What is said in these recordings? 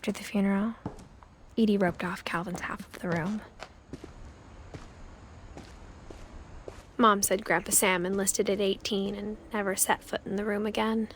after the funeral, Edie roped off Calvin's half of the room. Mom said Grandpa Sam enlisted at 18 and never set foot in the room again.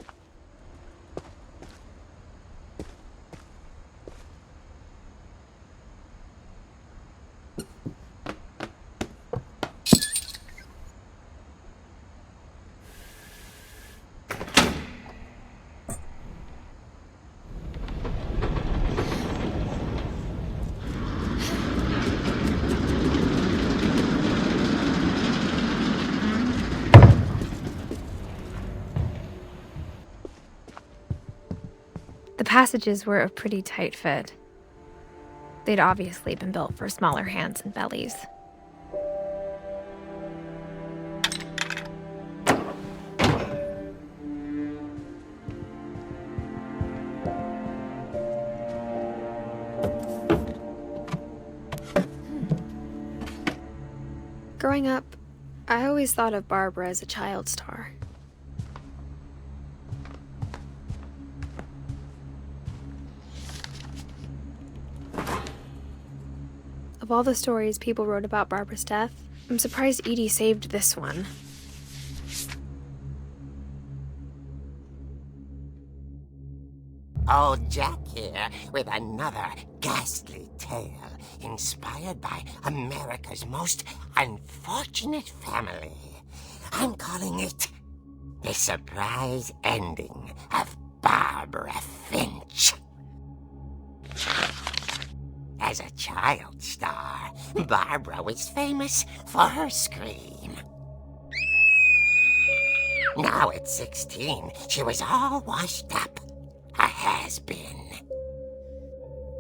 The passages were a pretty tight fit. They'd obviously been built for smaller hands and bellies. Growing up, I always thought of Barbara as a child star. Of all the stories people wrote about Barbara's death, I'm surprised Edie saved this one. Old Jack here with another ghastly tale inspired by America's most unfortunate family. I'm calling it The Surprise Ending of Barbara Finch. As a child star, Barbara was famous for her scream. Now at 16, she was all washed up. A has-been.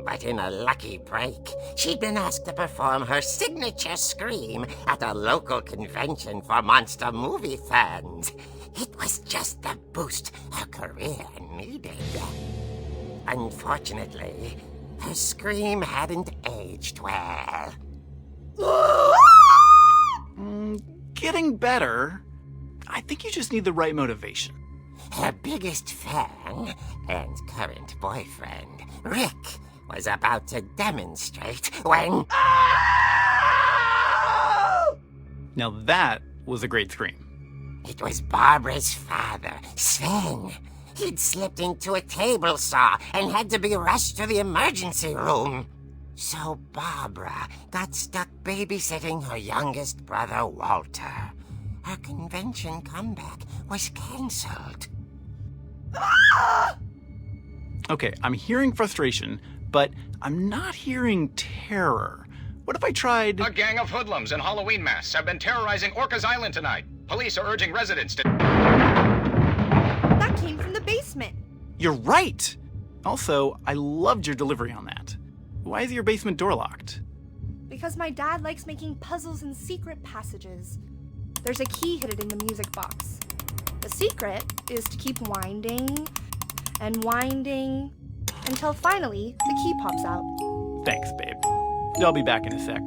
But in a lucky break, she'd been asked to perform her signature scream at a local convention for monster movie fans. It was just the boost her career needed. Unfortunately, her scream hadn't aged well. Getting better. I think you just need the right motivation. Her biggest fan and current boyfriend, Rick, was about to demonstrate when... Now that was a great scream. It was Barbara's father, Sven. He'd slipped into a table saw and had to be rushed to the emergency room. So Barbara got stuck babysitting her youngest brother, Walter. Her convention comeback was cancelled. Okay, I'm hearing frustration, but I'm not hearing terror. What if I tried... A gang of hoodlums in Halloween masks have been terrorizing Orcas Island tonight. Police are urging residents to... That came from the basement. You're right! Also, I loved your delivery on that. Why is your basement door locked? Because my dad likes making puzzles and secret passages. There's a key hidden in the music box. The secret is to keep winding and winding until finally the key pops out. Thanks, babe. I'll be back in a sec.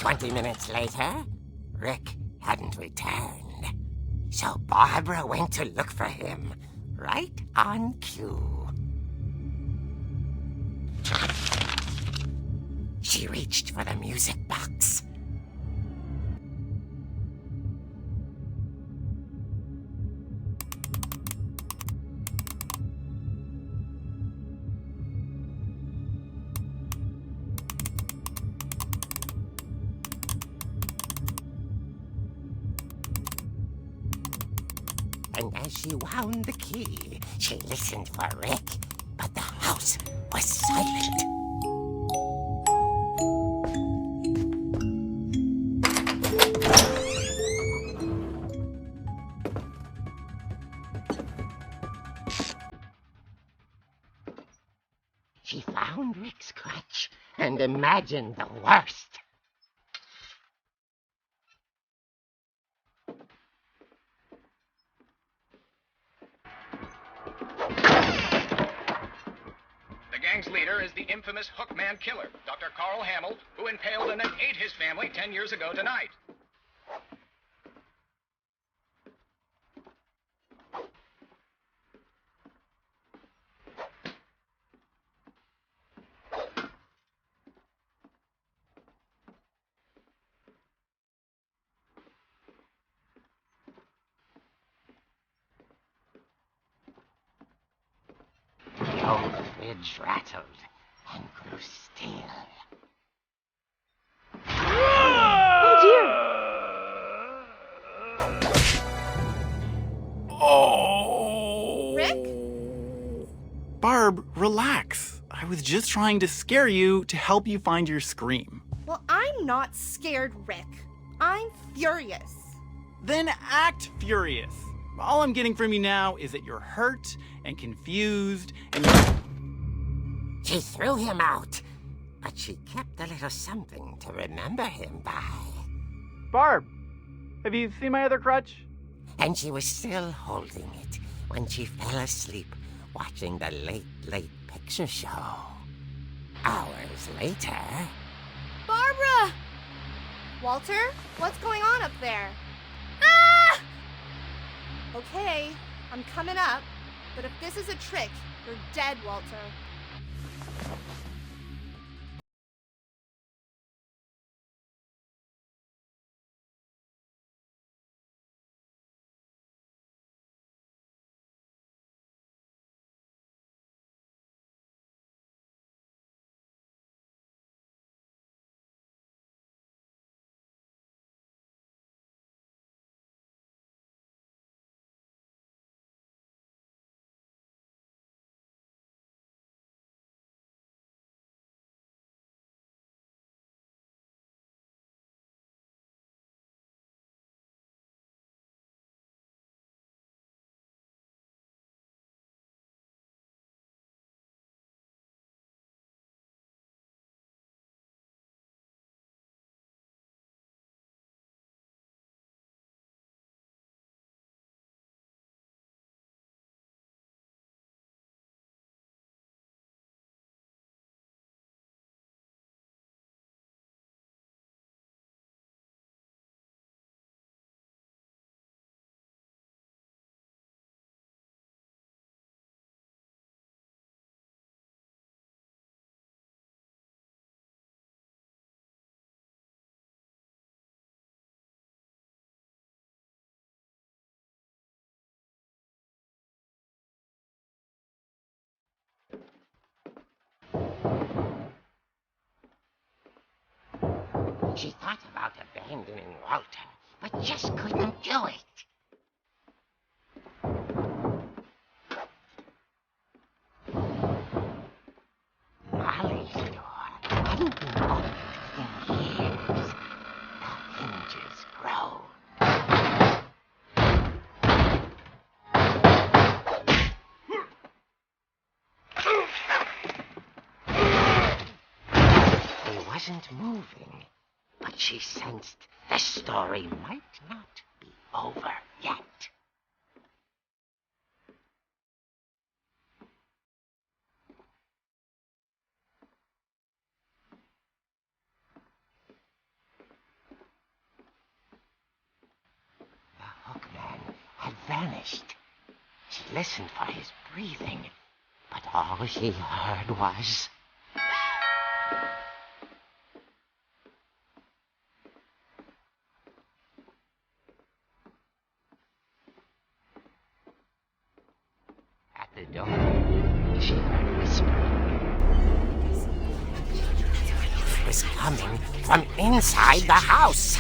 20 minutes later, Rick hadn't returned. So Barbara went to look for him, right on cue. She reached for the music box. And as she wound the key, she listened for Rick, but the house was silent. She found Rick's crutch and imagined the worst. The gang's leader is the infamous Hookman killer, Dr. Carl Hamill, who impaled and then ate his family 10 years ago tonight. old fridge rattled and grew still. Oh dear! Oh! Rick? Barb, relax. I was just trying to scare you to help you find your scream. Well, I'm not scared, Rick. I'm furious. Then act furious. All I'm getting from you now is that you're hurt and confused and She threw him out, but she kept a little something to remember him by. Barb, have you seen my other crutch? And she was still holding it when she fell asleep watching the Late Late Picture Show. Hours later... Barbara! Walter, what's going on up there? Ah! Okay, I'm coming up, but if this is a trick, you're dead, Walter. She thought about abandoning Walter, but just couldn't do it. Molly's door hadn't been opened in years. The hinges groaned. He wasn't moving, but she sensed the story might not be over yet. The hookman had vanished. She listened for his breathing, but all she heard was... At the door, she heard whispering. It was coming from inside the house.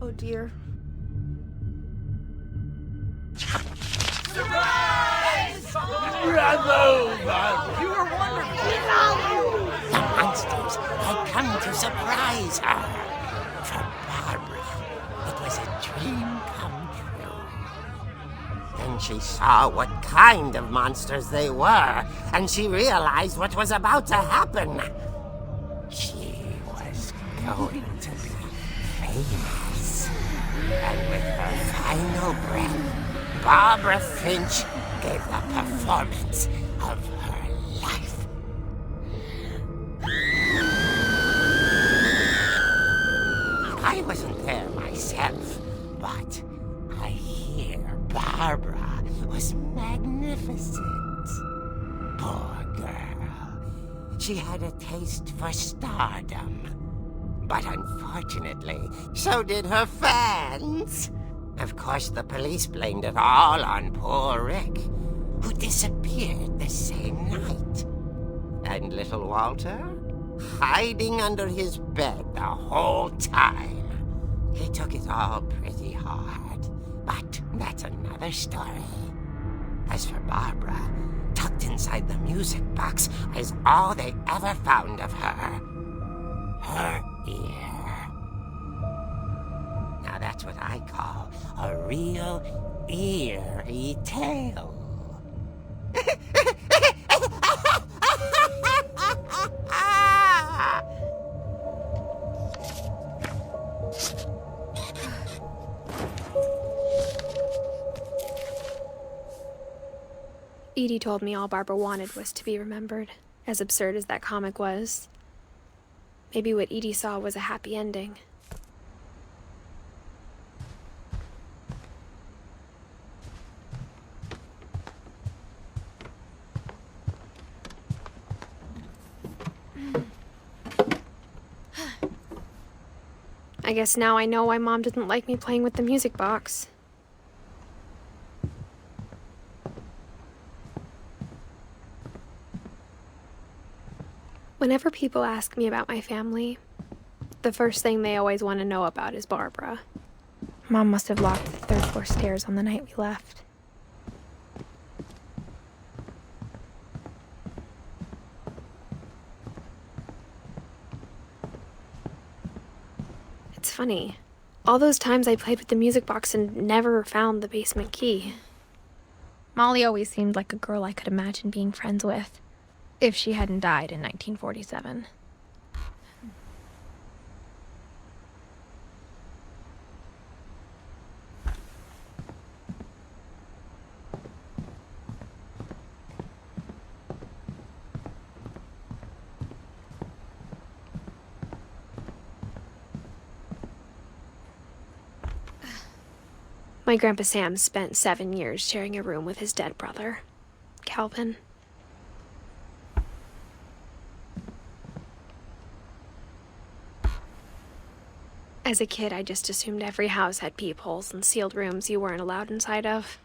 Oh dear. The monsters had come to surprise her. For Barbara, it was a dream come true. Then she saw what kind of monsters they were, and she realized what was about to happen. She was going to be famous. And with her final breath, Barbara Finch gave the performance of her life. I wasn't there myself, but I hear Barbara was magnificent. Poor girl. She had a taste for stardom. But unfortunately, so did her fans. Of course, the police blamed it all on poor Rick, who disappeared the same night. And little Walter? Hiding under his bed the whole time. He took it all pretty hard, but that's another story. As for Barbara, tucked inside the music box is all they ever found of her. Her ear. Now that's what I call a real eerie tale. Edie told me all Barbara wanted was to be remembered, as absurd as that comic was. Maybe what Edie saw was a happy ending. I guess now I know why Mom didn't like me playing with the music box. Whenever people ask me about my family, the first thing they always want to know about is Barbara. Mom must have locked the third floor stairs on the night we left. It's funny. All those times I played with the music box and never found the basement key. Molly always seemed like a girl I could imagine being friends with, if she hadn't died in 1947. My Grandpa Sam spent 7 years sharing a room with his dead brother, Calvin. As a kid, I just assumed every house had peepholes and sealed rooms you weren't allowed inside of.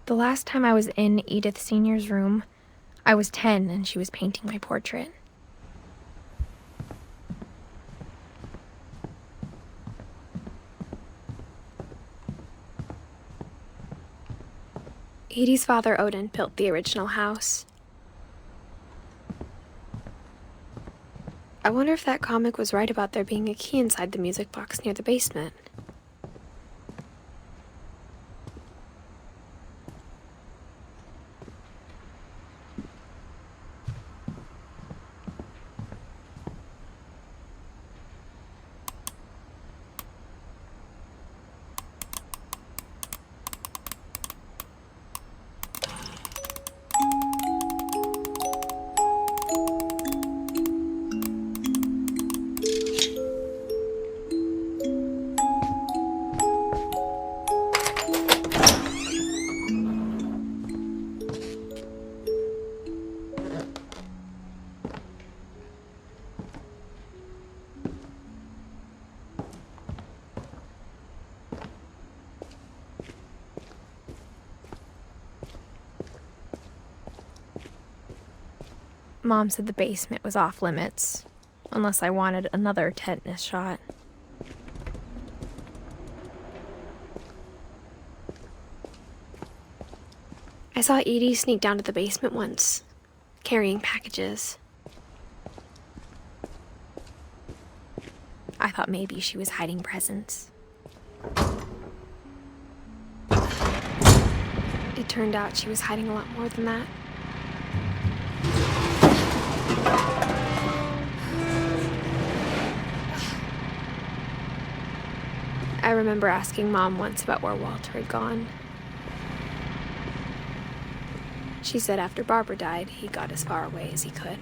The last time I was in Edith Sr.'s room, I was 10 and she was painting my portrait. Edie's father, Odin, built the original house. I wonder if that comic was right about there being a key inside the music box near the basement. Mom said the basement was off limits, unless I wanted another tetanus shot. I saw Edie sneak down to the basement once, carrying packages. I thought maybe she was hiding presents. It turned out she was hiding a lot more than that. I remember asking Mom once about where Walter had gone. She said after Barbara died, he got as far away as he could.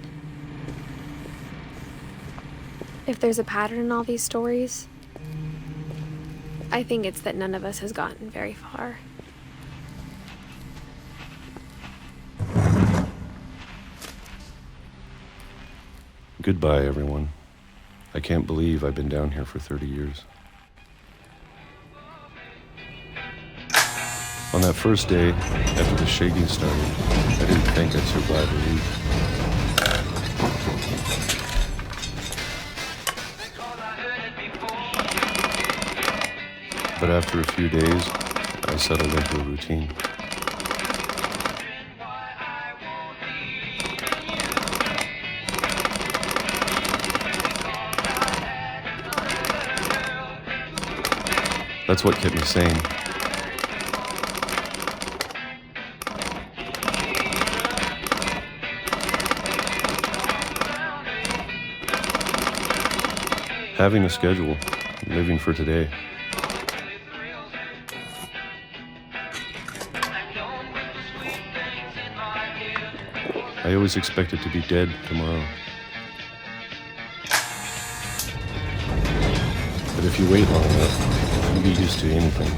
If there's a pattern in all these stories, I think it's that none of us has gotten very far. Goodbye, everyone. I can't believe I've been down here for 30 years. On that first day, after the shaking started, I didn't think I'd survive a week. But after a few days, I settled into a routine. That's what kept me sane. Having a schedule, living for today. I always expected to be dead tomorrow. But if you wait long enough, you get used to anything.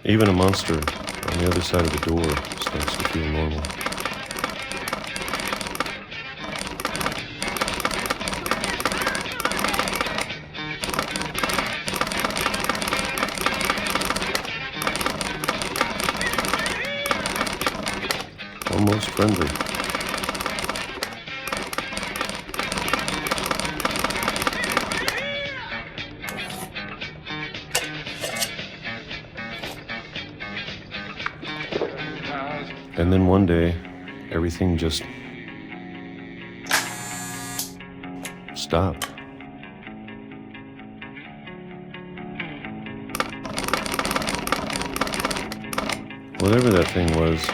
Even a monster on the other side of the door starts to feel normal. Almost friendly. And then one day, everything just stopped. Whatever that thing was,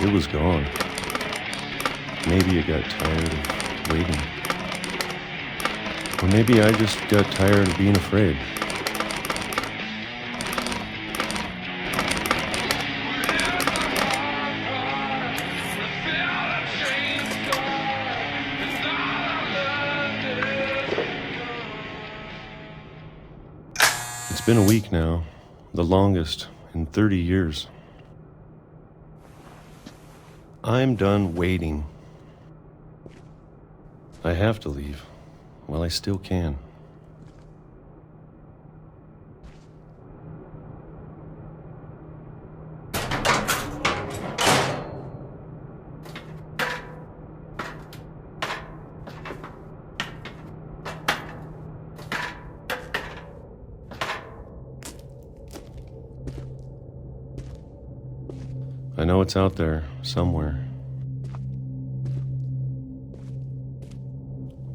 it was gone. Maybe it got tired of waiting. Or maybe I just got tired of being afraid. It's been a week now, the longest in 30 years. I'm done waiting. I have to leave while I still can. I know it's out there somewhere.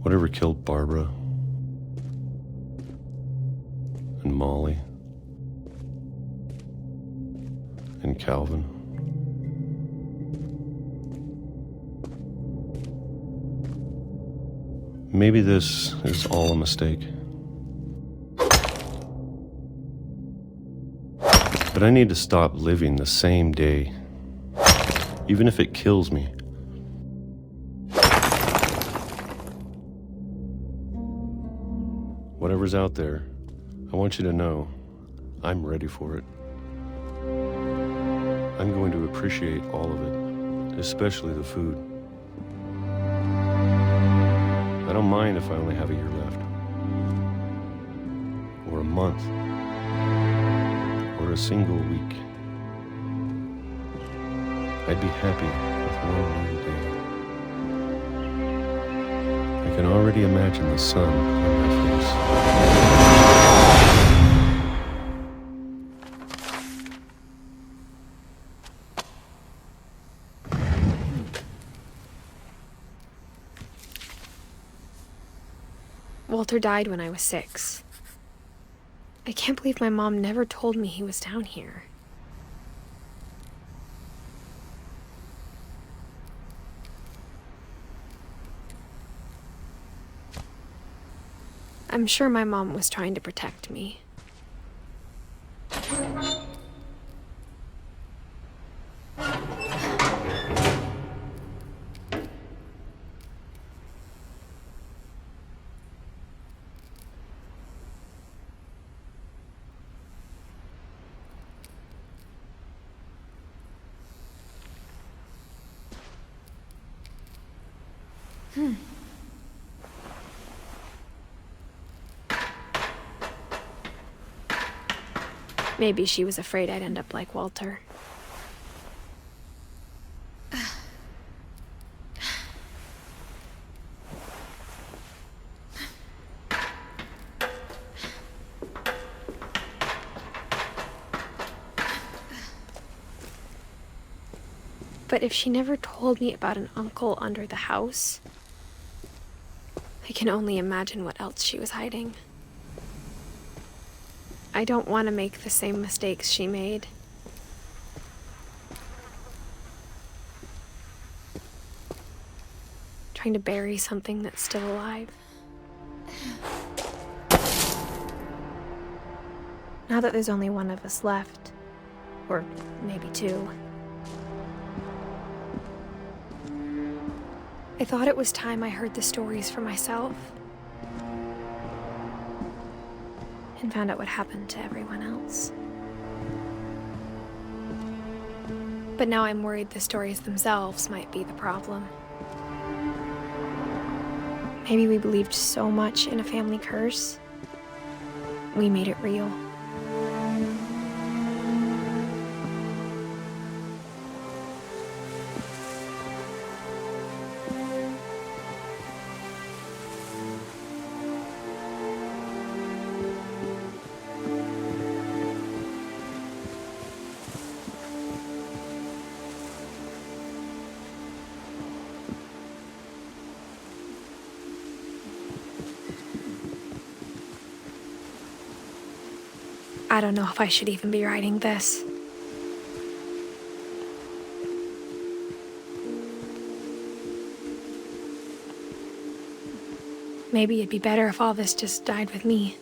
Whatever killed Barbara and Molly and Calvin. Maybe this is all a mistake. But I need to stop living the same day, even if it kills me. Whatever's out there, I want you to know I'm ready for it. I'm going to appreciate all of it, especially the food. I don't mind if I only have a year left, or a month, or a single week. I'd be happy with one new day. I can already imagine the sun on my face. Walter died when I was 6. I can't believe my mom never told me he was down here. I'm sure my mom was trying to protect me. Maybe she was afraid I'd end up like Walter. But if she never told me about an uncle under the house, I can only imagine what else she was hiding. I don't want to make the same mistakes she made. Trying to bury something that's still alive. Now that there's only one of us left, or maybe two, I thought it was time I heard the stories for myself and found out what happened to everyone else. But now I'm worried the stories themselves might be the problem. Maybe we believed so much in a family curse, we made it real. I don't know if I should even be writing this. Maybe it'd be better if all this just died with me.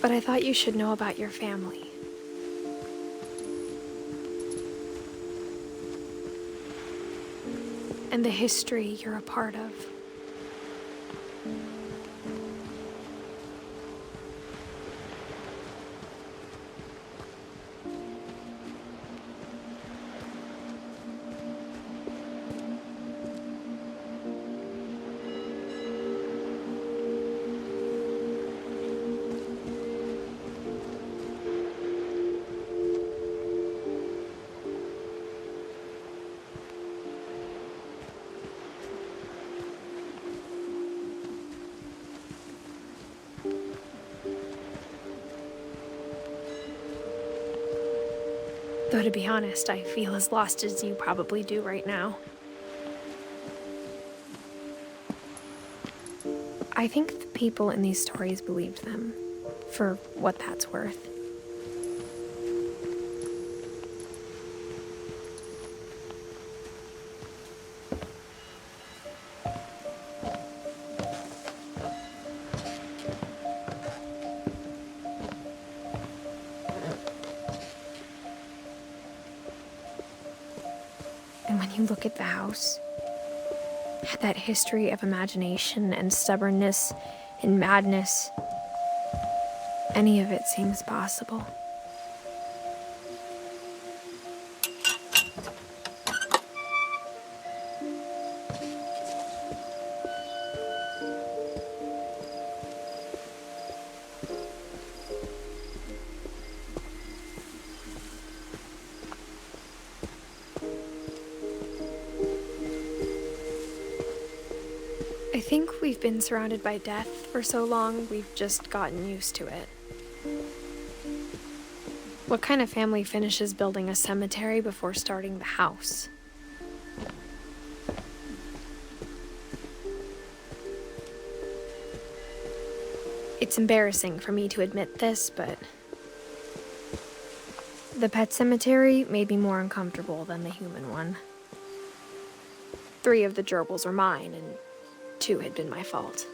But I thought you should know about your family. And the history you're a part of. Though to be honest, I feel as lost as you probably do right now. I think the people in these stories believed them, for what that's worth. And when you look at the house, at that history of imagination and stubbornness and madness, any of it seems possible. I think we've been surrounded by death for so long, we've just gotten used to it. What kind of family finishes building a cemetery before starting the house? It's embarrassing for me to admit this, but the pet cemetery made me more uncomfortable than the human one. 3 of the gerbils are mine, and 2 had been my fault.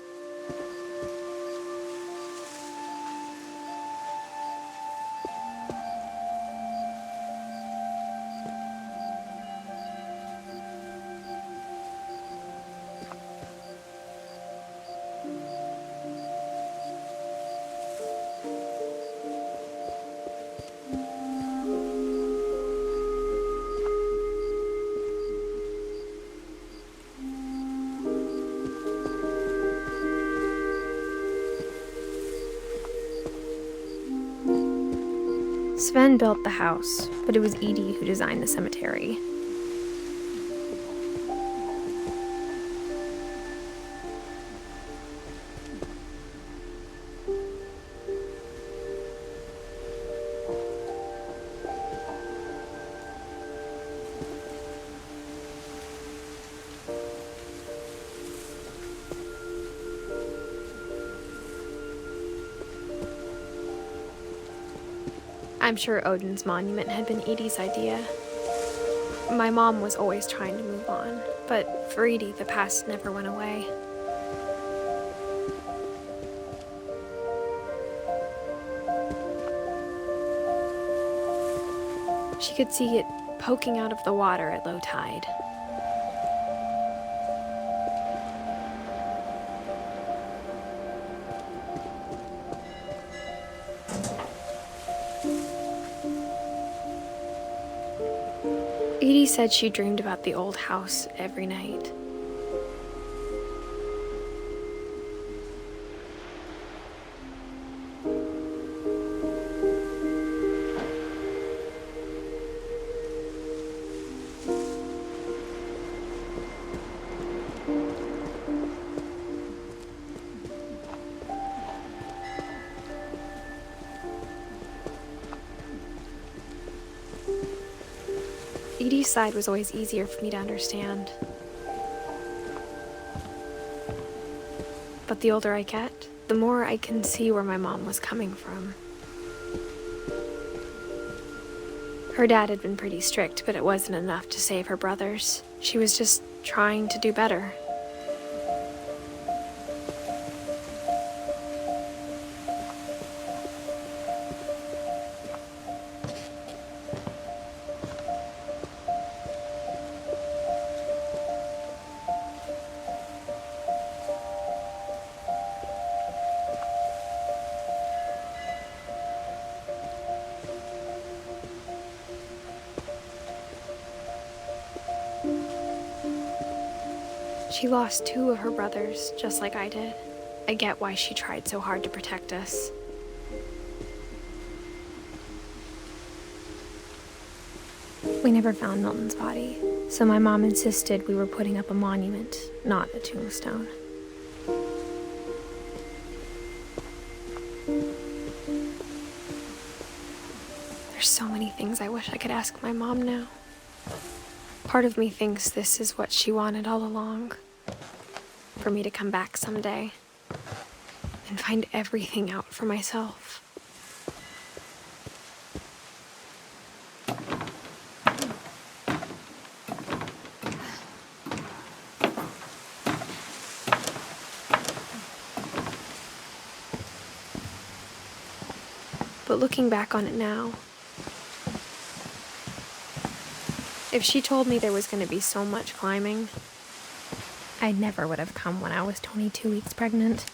Sven built the house, but it was Edie who designed the cemetery. I'm sure Odin's monument had been Edie's idea. My mom was always trying to move on, but for Edie, the past never went away. She could see it poking out of the water at low tide. Edie said she dreamed about the old house every night. Edie's side was always easier for me to understand. But the older I get, the more I can see where my mom was coming from. Her dad had been pretty strict, but it wasn't enough to save her brothers. She was just trying to do better. She lost 2 of her brothers, just like I did. I get why she tried so hard to protect us. We never found Milton's body, so my mom insisted we were putting up a monument, not a tombstone. There's so many things I wish I could ask my mom now. Part of me thinks this is what she wanted all along. For me to come back someday and find everything out for myself. But looking back on it now, if she told me there was going to be so much climbing, I never would have come when I was 22 weeks pregnant.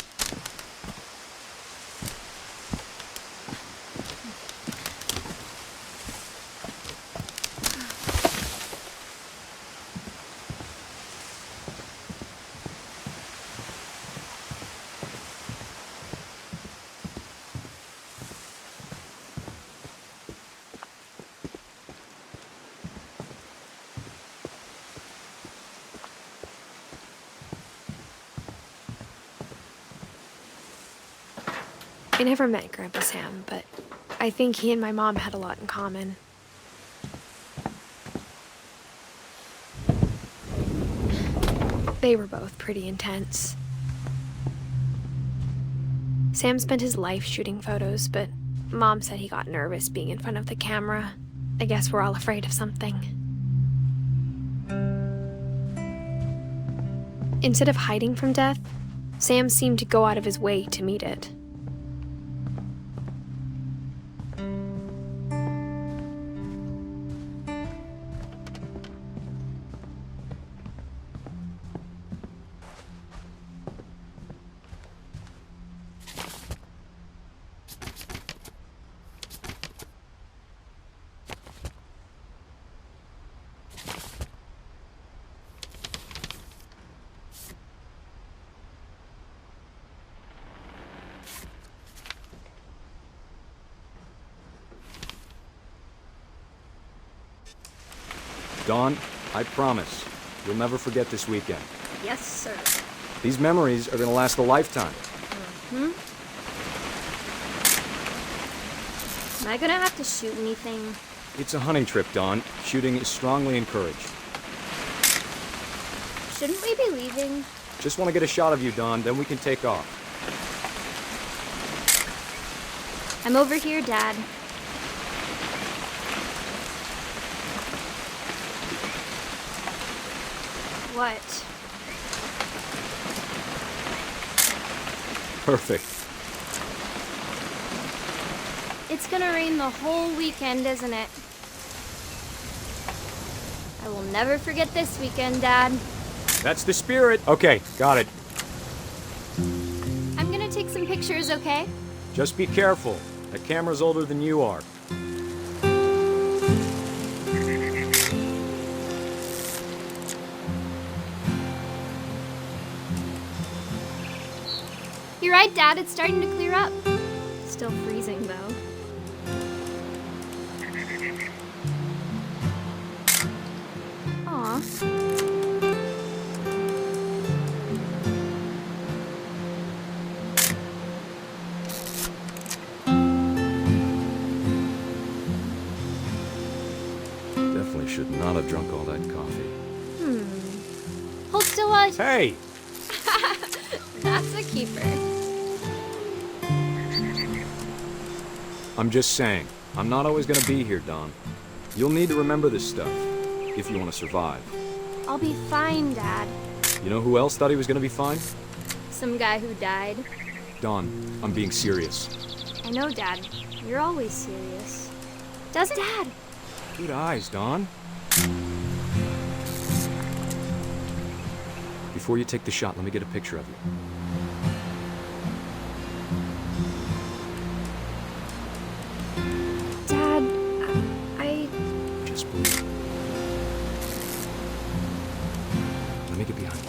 I never met Grandpa Sam, but I think he and my mom had a lot in common. They were both pretty intense. Sam spent his life shooting photos, but Mom said he got nervous being in front of the camera. I guess we're all afraid of something. Instead of hiding from death, Sam seemed to go out of his way to meet it. Dawn, I promise, you'll never forget this weekend. Yes, sir. These memories are gonna last a lifetime. Am I gonna have to shoot anything? It's a hunting trip, Dawn. Shooting is strongly encouraged. Shouldn't we be leaving? Just want to get a shot of you, Dawn, then we can take off. I'm over here, Dad. What? Perfect. It's gonna rain the whole weekend, isn't it? I will never forget this weekend, Dad. That's the spirit. Okay, got it. I'm gonna take some pictures, okay? Just be careful. That camera's older than you are. You're right, Dad. It's starting to clear up. Still freezing, though. Aw. Definitely should not have drunk all that coffee. Hold still while I... Hey! That's a keeper. I'm just saying, I'm not always gonna be here, Dawn. You'll need to remember this stuff, if you want to survive. I'll be fine, Dad. You know who else thought he was gonna be fine? Some guy who died. Dawn, I'm being serious. I know, Dad. You're always serious. Doesn't Dad? Good eyes, Dawn. Before you take the shot, let me get a picture of you. Dad, I... Just breathe. Let me get behind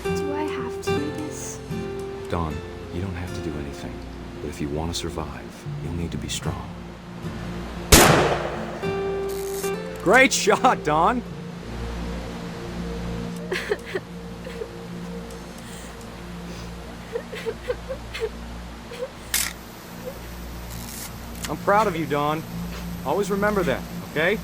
you. Do I have to do this? Dawn, you don't have to do anything. But if you want to survive, you'll need to be strong. Great shot, Dawn! I'm proud of you, Dawn. Always remember that, okay?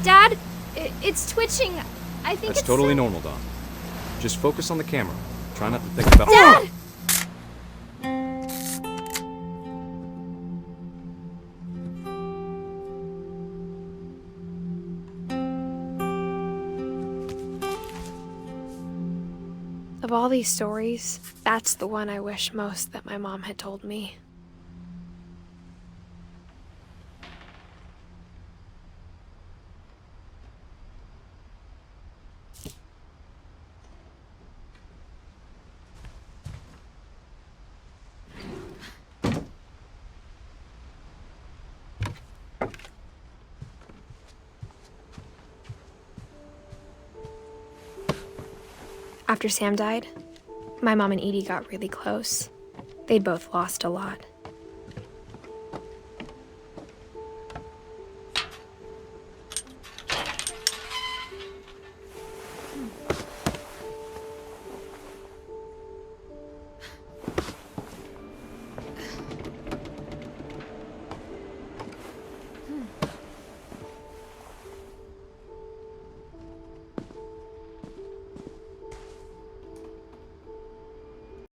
Dad, it's twitching. I think That's it's... totally normal, Dawn. Just focus on the camera. Try not to think about... Dad! Of all these stories, that's the one I wish most that my mom had told me. After Sam died, my mom and Edie got really close. They'd both lost a lot.